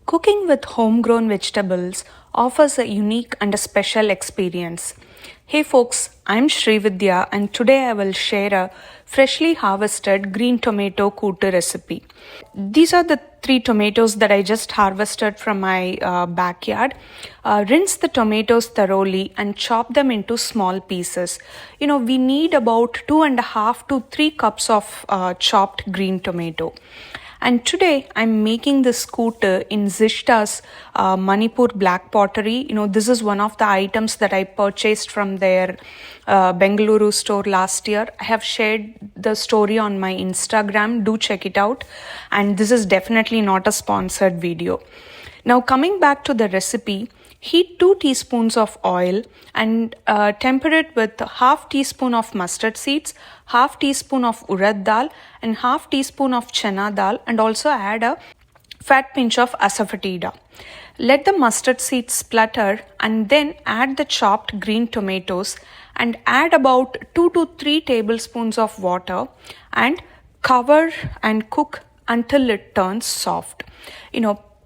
Cooking with homegrown vegetables offers a unique and a special experience. Hey folks, I'm Vidhya and today I will share a freshly harvested green tomato kootu recipe. These are the 3 tomatoes that I just harvested from my backyard. Rinse the tomatoes thoroughly and chop them into small pieces. We need about 2.5 to 3 cups of chopped green tomato. And today I'm making this kootu in Zishta's Manipur black pottery. This is one of the items that I purchased from their Bengaluru store last year. I have shared the story on my Instagram. Do check it out. And this is definitely not a sponsored video. Now coming back to the recipe, heat 2 teaspoons of oil and temper it with half teaspoon of mustard seeds, half teaspoon of urad dal and half teaspoon of chana dal, and also add a fat pinch of asafoetida. Let the mustard seeds splutter and then add the chopped green tomatoes and add about 2 to 3 tablespoons of water and cover and cook until it turns soft.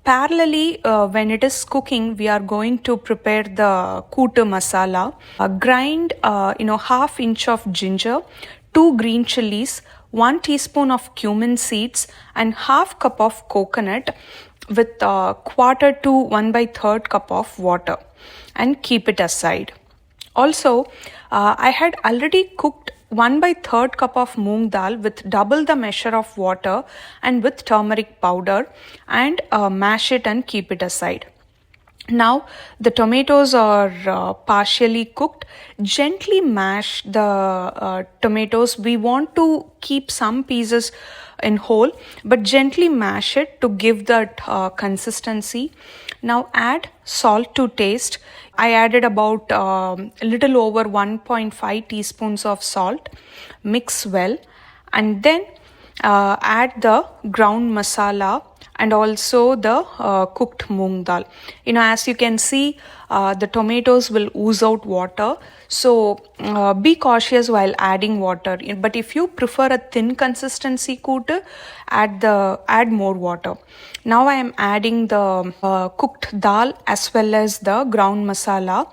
Parallelly, when it is cooking, we are going to prepare the kootu masala. Grind, half inch of ginger, 2 green chilies, 1 teaspoon of cumin seeds, and half cup of coconut with quarter to 1/3 cup of water, and keep it aside. Also, I had already cooked 1/3 cup of moong dal with double the measure of water and with turmeric powder, and mash it and keep it aside. Now the tomatoes are partially cooked. Gently mash the tomatoes. We want to keep some pieces in whole, but gently mash it to give that consistency. Now add salt to taste. I added about a little over 1.5 teaspoons of salt. Mix well and then add the ground masala and also the cooked moong dal. As you can see, the tomatoes will ooze out water. So be cautious while adding water. But if you prefer a thin consistency kootu, add more water. Now I am adding the cooked dal as well as the ground masala.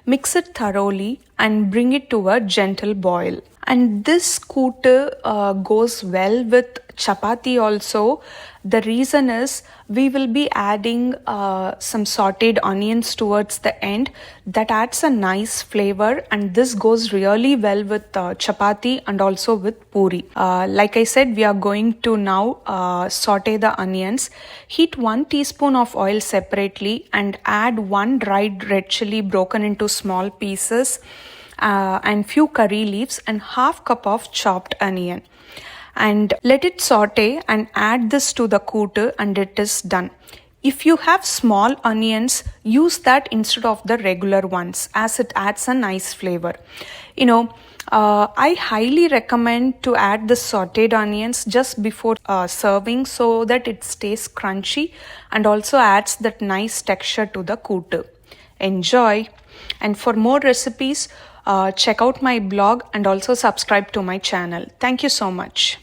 Mix it thoroughly and bring it to a gentle boil. And this kootu goes well with chapati also. The reason is we will be adding some sauteed onions towards the end. That adds a nice flavor, and this goes really well with chapati and also with puri. Like I said, we are going to now saute the onions. Heat 1 teaspoon of oil separately and add 1 dried red chili broken into small pieces, and few curry leaves and half cup of chopped onion, and let it saute and add this to the kootu, and it is done. If you have small onions, use that instead of the regular ones, as it adds a nice flavor. I highly recommend to add the sauteed onions just before serving, so that it stays crunchy and also adds that nice texture to the kootu. Enjoy! And for more recipes, check out my blog and also subscribe to my channel. Thank you so much.